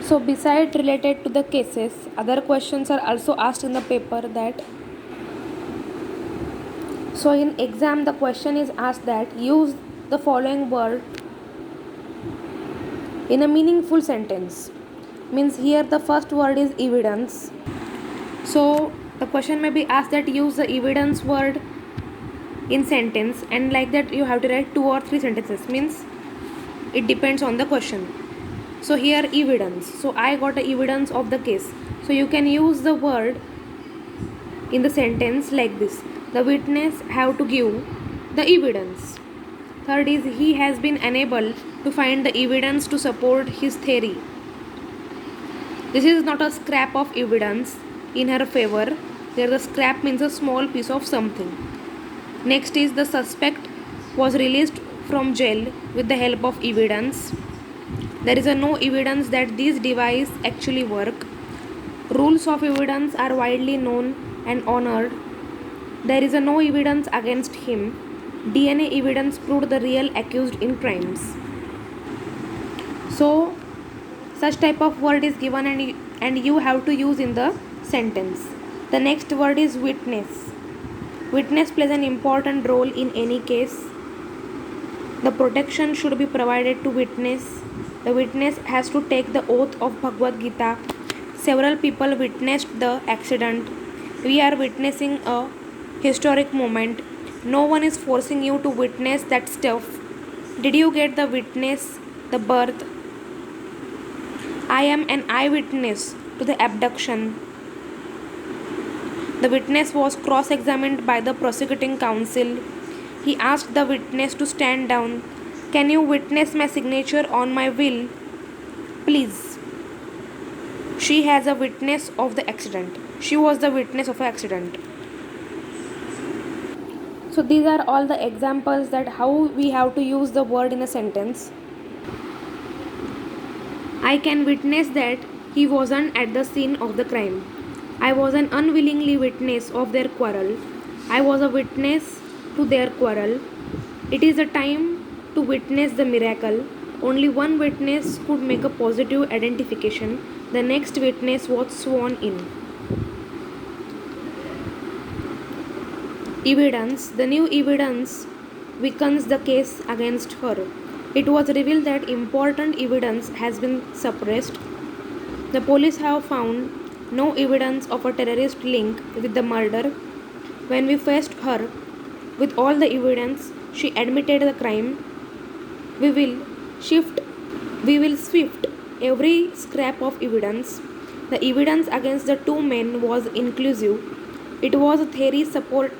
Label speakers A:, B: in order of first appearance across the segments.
A: So beside related to the cases, other questions are also asked in the paper that so in exam the question is asked that use the following word in a meaningful sentence. Means here the first word is evidence. So the question may be asked that use the evidence word in sentence, and like that you have to write 2 or 3 sentences. Means it depends on the question. So here evidence. So I got the evidence of the case. So you can use the word in the sentence like this. The witness have to give the evidence. Third is he has been unable to find the evidence to support his theory. This is not a scrap of evidence in her favor. There the scrap means a small piece of something. Next is the suspect was released from jail with the help of evidence. There is no evidence that these devices actually work. Rules of evidence are widely known and honored. There is no evidence against him. DNA evidence proved the real accused in crimes. So, such type of word is given and you have to use in the sentence. The next word is witness. Witness plays an important role in any case. The protection should be provided to witness. The witness has to take the oath of Bhagavad Gita. Several people witnessed the accident. We are witnessing a historic moment. No one is forcing you to witness that stuff. Did you get the witness, the birth? I am an eyewitness to the abduction. The witness was cross examined by the prosecuting counsel. He asked the witness to stand down. Can you witness my signature on my will? Please. She has a witness of the accident. She was the witness of an accident. So these are all the examples that how we have to use the word in a sentence. I can witness that he wasn't at the scene of the crime. I was an unwillingly witness of their quarrel. I was a witness to their quarrel. It is a time to witness the miracle. Only one witness could make a positive identification. The next witness was sworn in. Evidence. The new evidence weakens the case against her. It was revealed that important evidence has been suppressed. The police have found no evidence of a terrorist link with the murder. When we faced her with all the evidence, she admitted the crime. We will sift every scrap of evidence. The evidence against the two men was inclusive. It was a theory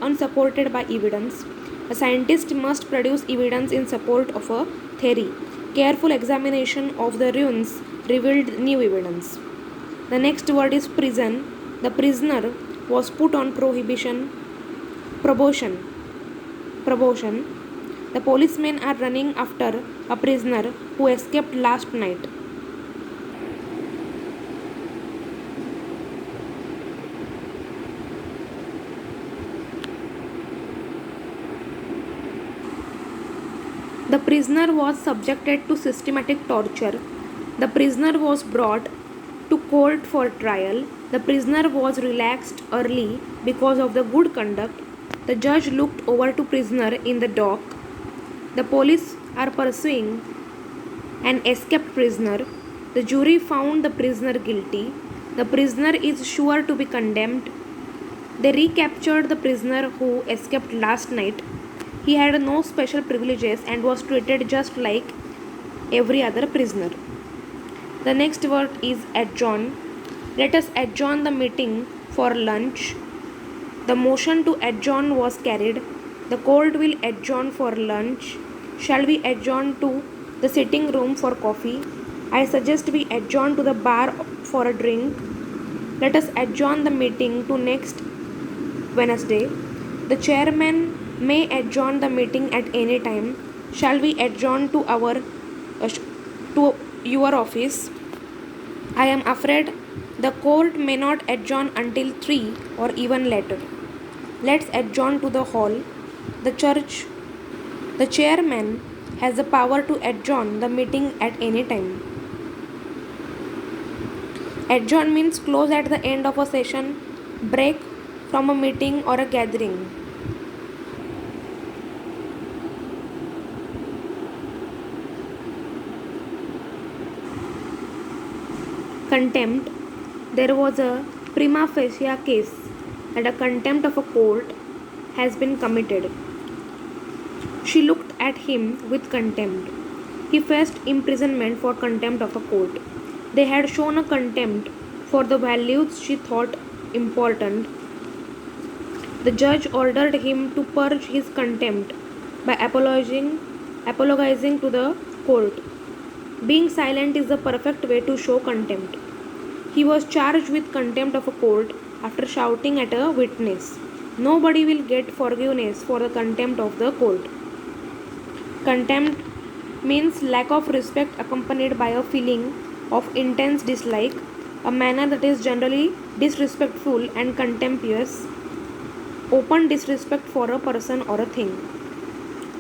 A: unsupported by evidence. A scientist must produce evidence in support of a theory. Careful examination of the ruins revealed new evidence. The next word is prison. The prisoner was put on probation. The policemen are running after a prisoner who escaped last night. The prisoner was subjected to systematic torture. The prisoner was brought to court for trial. The prisoner was relaxed early because of the good conduct. The judge looked over to prisoner in the dock. The police are pursuing an escaped prisoner. The jury found the prisoner guilty. The prisoner is sure to be condemned. They recaptured the prisoner who escaped last night. He had no special privileges and was treated just like every other prisoner. The next word is adjourn. Let us adjourn the meeting for lunch. The motion to adjourn was carried. The court will adjourn for lunch. Shall we adjourn to the sitting room for coffee? I suggest we adjourn to the bar for a drink. Let us adjourn the meeting to next Wednesday. The chairman may adjourn the meeting at any time. Shall we adjourn to your office? I am afraid the court may not adjourn until 3 or even later. Let's adjourn to the hall. The chairman has the power to adjourn the meeting at any time. Adjourn means close at the end of a session, break from a meeting or a gathering. Contempt. There was a prima facie case that a contempt of a court has been committed. She looked at him with contempt. He faced imprisonment for contempt of a court. They had shown a contempt for the values she thought important. The judge ordered him to purge his contempt by apologizing to the court. Being silent is the perfect way to show contempt. He was charged with contempt of a court after shouting at a witness. Nobody will get forgiveness for the contempt of the court. Contempt means lack of respect accompanied by a feeling of intense dislike, a manner that is generally disrespectful and contemptuous, open disrespect for a person or a thing.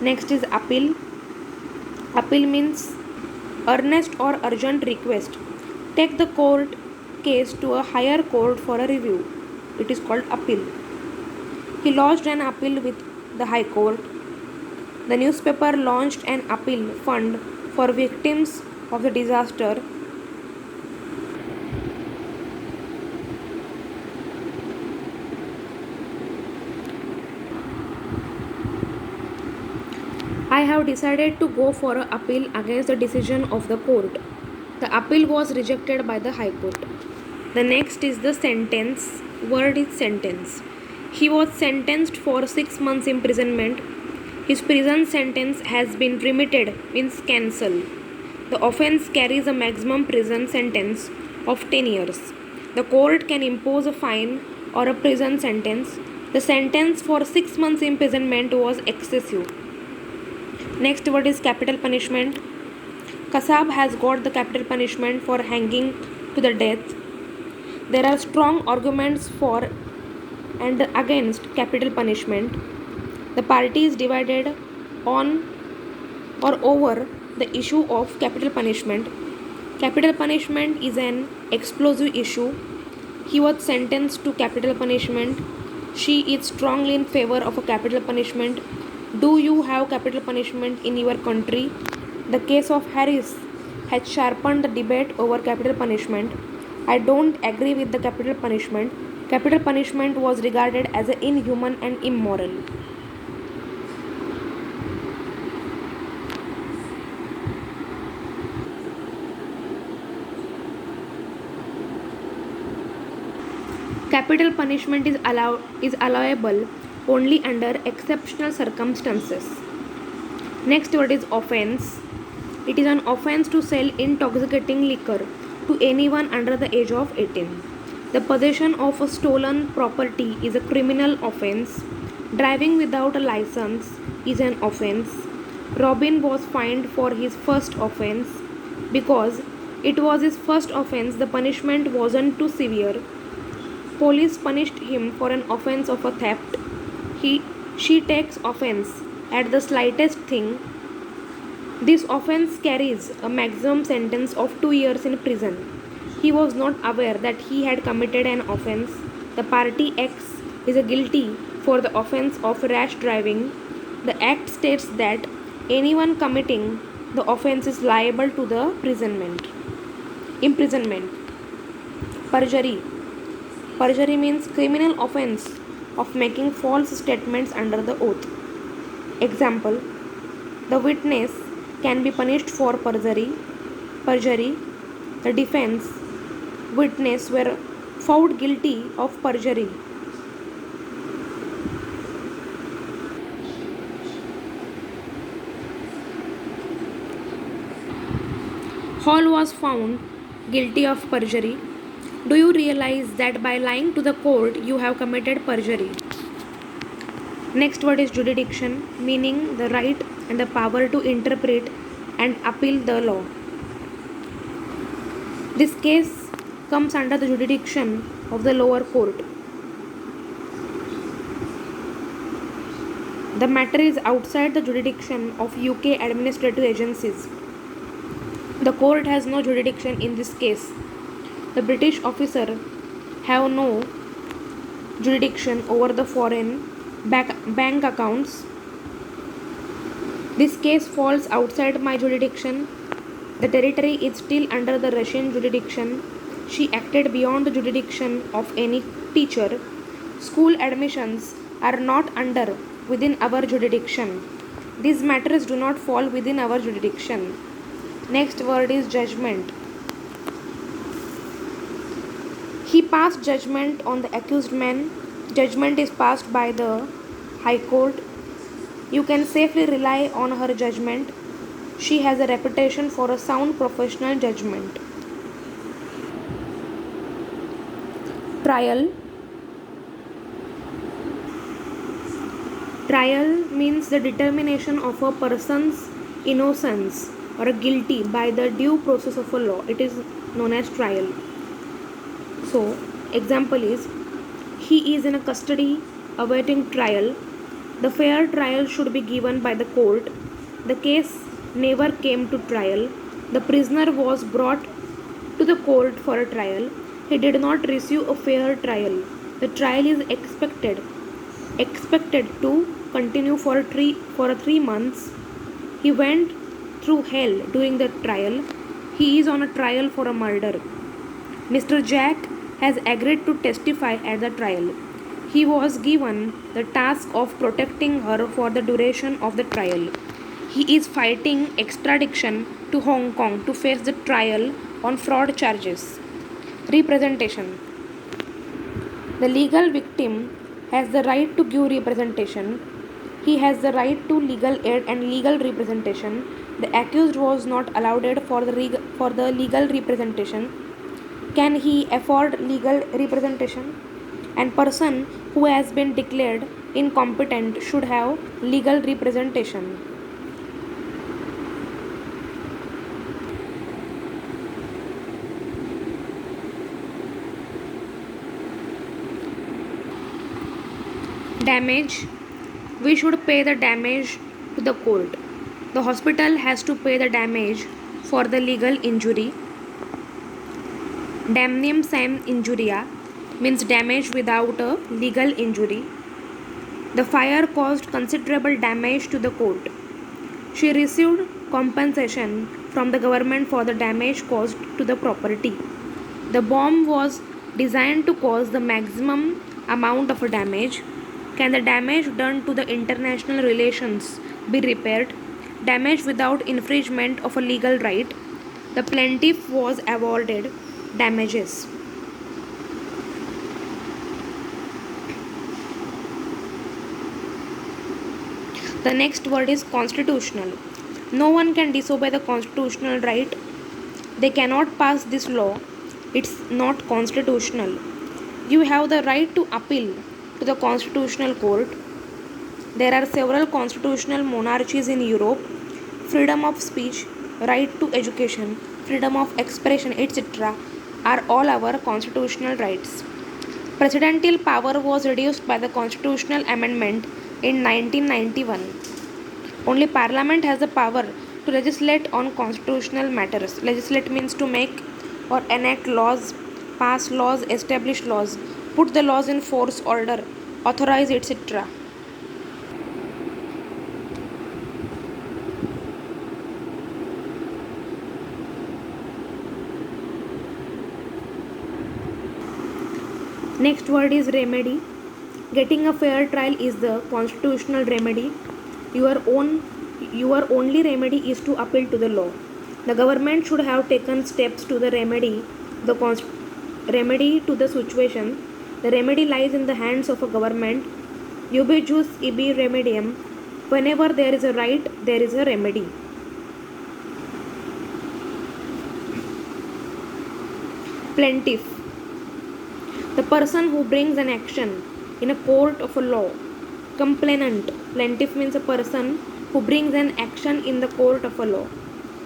A: Next is appeal. Appeal means earnest or urgent request. Take the court case to a higher court for a review. It is called appeal. He lodged an appeal with the High Court. The newspaper launched an appeal fund for victims of the disaster. I have decided to go for an appeal against the decision of the court. The appeal was rejected by the High Court. The next is the sentence. Word is sentence. He was sentenced for 6 months imprisonment. His prison sentence has been remitted, means cancelled. The offence carries a maximum prison sentence of 10 years. The court can impose a fine or a prison sentence. The sentence for 6 months imprisonment was excessive. Next word is capital punishment. Kasab has got the capital punishment for hanging to the death. There are strong arguments for and against capital punishment. The party is divided on or over the issue of capital punishment. Capital punishment is an explosive issue. He was sentenced to capital punishment. She is strongly in favor of a capital punishment. Do you have capital punishment in your country? The case of Harris has sharpened the debate over capital punishment. I don't agree with the capital punishment. Capital punishment was regarded as inhuman and immoral. Capital punishment is allowable only under exceptional circumstances. Next word is offense. It is an offense to sell intoxicating liquor to anyone under the age of 18. The possession of a stolen property is a criminal offense. Driving without a license is an offense. Robin was fined for his first offense. Because it was his first offense, the punishment wasn't too severe. Police punished him for an offense of a theft. She takes offense at the slightest thing. This offense carries a maximum sentence of 2 years in prison. He was not aware that he had committed an offense. The party X is guilty for the offense of rash driving. The act states that anyone committing the offense is liable to the imprisonment. Perjury. Perjury means criminal offense of making false statements under the oath. Example: the witness can be punished for perjury. The defense witness were found guilty of perjury. Hall was found guilty of perjury. Do you realize that by lying to the court you have committed perjury? Next word is jurisdiction, meaning the right and the power to interpret and appeal the law. This case comes under the jurisdiction of the lower court. The matter is outside the jurisdiction of UK administrative agencies. The court has no jurisdiction in this case. The British officer have no jurisdiction over the foreign bank accounts. This case falls outside my jurisdiction. The territory is still under the Russian jurisdiction. She acted beyond the jurisdiction of any teacher. School admissions are not within our jurisdiction. These matters do not fall within our jurisdiction. Next word is judgment. He passed judgment on the accused man. Judgment is passed by the High Court. You can safely rely on her judgment. She has a reputation for a sound professional judgment. Trial. Trial means the determination of a person's innocence or guilty by the due process of a law. It is known as trial. So, example is, he is in a custody awaiting trial. The fair trial should be given by the court. The case never came to trial. The prisoner was brought to the court for a trial. He did not receive a fair trial. The trial is expected to continue for 3 months. He went through hell during the trial. He is on a trial for a murder. Mr. Jack has agreed to testify at the trial. He was given the task of protecting her for the duration of the trial. He is fighting extradition to Hong Kong to face the trial on fraud charges. Representation. The legal victim has the right to give representation. He has the right to legal aid and legal representation. The accused was not allowed for the legal representation. Can he afford legal representation? And person who has been declared incompetent should have legal representation. Damage. We should pay the damage to the court. The hospital has to pay the damage for the legal injury. Damnium sine injuria means damage without a legal injury. The fire caused considerable damage to the court. She received compensation from the government for the damage caused to the property. The bomb was designed to cause the maximum amount of damage. Can the damage done to the international relations be repaired? Damage without infringement of a legal right. The plaintiff was awarded damages. The next word is constitutional. No one can disobey the constitutional right. They cannot pass this law. It's not constitutional. You have the right to appeal to the constitutional court. There are several constitutional monarchies in Europe. Freedom of speech, right to education, freedom of expression, etc. are all our constitutional rights. Presidential power was reduced by the constitutional amendment in 1991. Only Parliament has the power to legislate on constitutional matters. Legislate means to make or enact laws, pass laws, establish laws, put the laws in force, order, authorize, etc. Next word is remedy. Getting a fair trial is the constitutional remedy. Your only remedy is to appeal to the law. The government should have taken steps to remedy to the situation. The remedy lies in the hands of a government. Ubi jus ibi remedium. Whenever there is a right, there is a remedy. Plaintiff. The person who brings an action in a court of a law. Complainant. Plaintiff means a person who brings an action in the court of a law.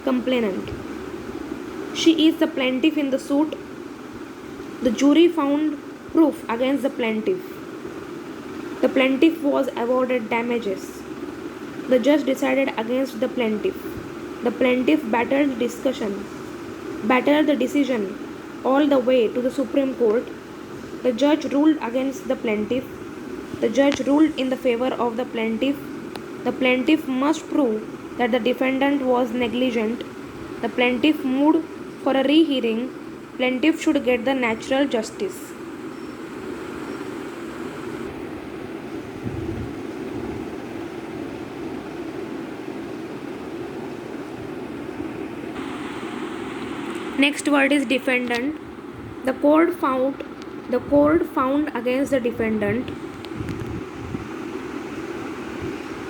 A: Complainant. She is the plaintiff in the suit. The jury found proof against the plaintiff. The plaintiff was awarded damages. The judge decided against the plaintiff. The plaintiff battled the decision. all the way to the Supreme Court. The judge ruled against the plaintiff. The judge ruled in the favor of the plaintiff. The plaintiff must prove that the defendant was negligent. The plaintiff moved for a rehearing. Plaintiff should get the natural justice. Next word is defendant. The court found against the defendant.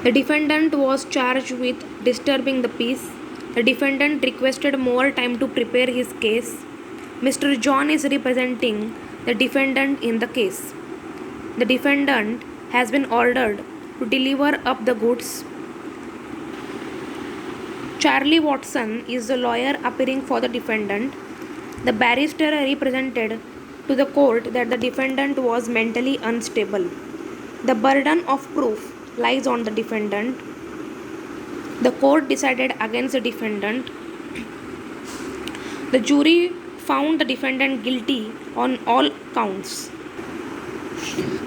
A: The defendant was charged with disturbing the peace. The defendant requested more time to prepare his case. Mr. John is representing the defendant in the case. The defendant has been ordered to deliver up the goods. Charlie Watson is the lawyer appearing for the defendant. The barrister represented to the court that the defendant was mentally unstable. The burden of proof lies on the defendant. The court decided against the defendant. The jury found the defendant guilty on all counts.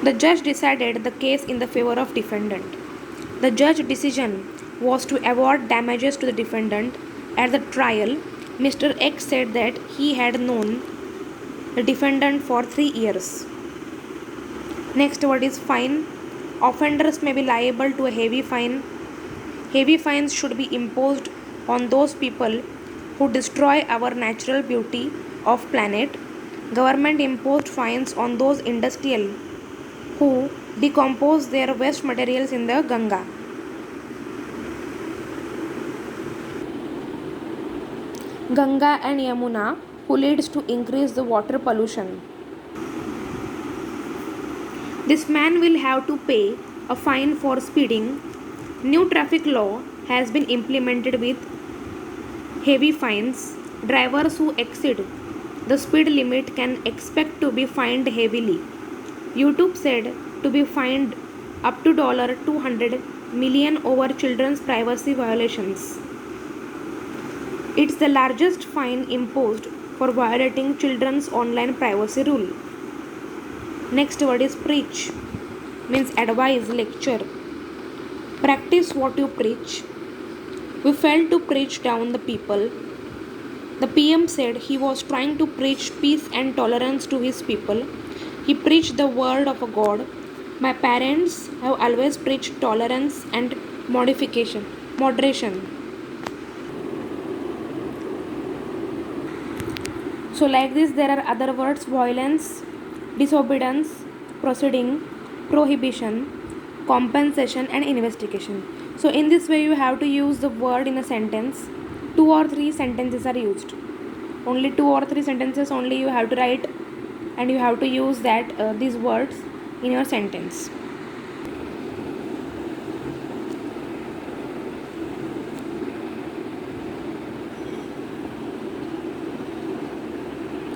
A: The judge decided the case in the favor of defendant. The judge's decision was to award damages to the defendant. At the trial, Mr. X said that he had known the defendant for 3 years. Next word is fine. Offenders may be liable to a heavy fine. Heavy fines should be imposed on those people who destroy our natural beauty of planet. Government imposed fines on those industrial who decompose their waste materials in the Ganga. Ganga and Yamuna, who leads to increase the water pollution. This man will have to pay a fine for speeding. New traffic law has been implemented with heavy fines. Drivers who exceed the speed limit can expect to be fined heavily. YouTube said to be fined up to $200 million over children's privacy violations. It's the largest fine imposed for violating children's online privacy rule. Next word is preach, means advise, lecture. Practice what you preach. We failed to preach down the people. The PM said he was trying to preach peace and tolerance to his people. He preached the word of a God. My parents have always preached tolerance and moderation. So like this there are other words: violence, disobedience, proceeding, prohibition, compensation and investigation. So in this way you have to use the word in a sentence. 2 or 3 sentences are used. Only 2 or 3 sentences only you have to write, and you have to use that these words in your sentence.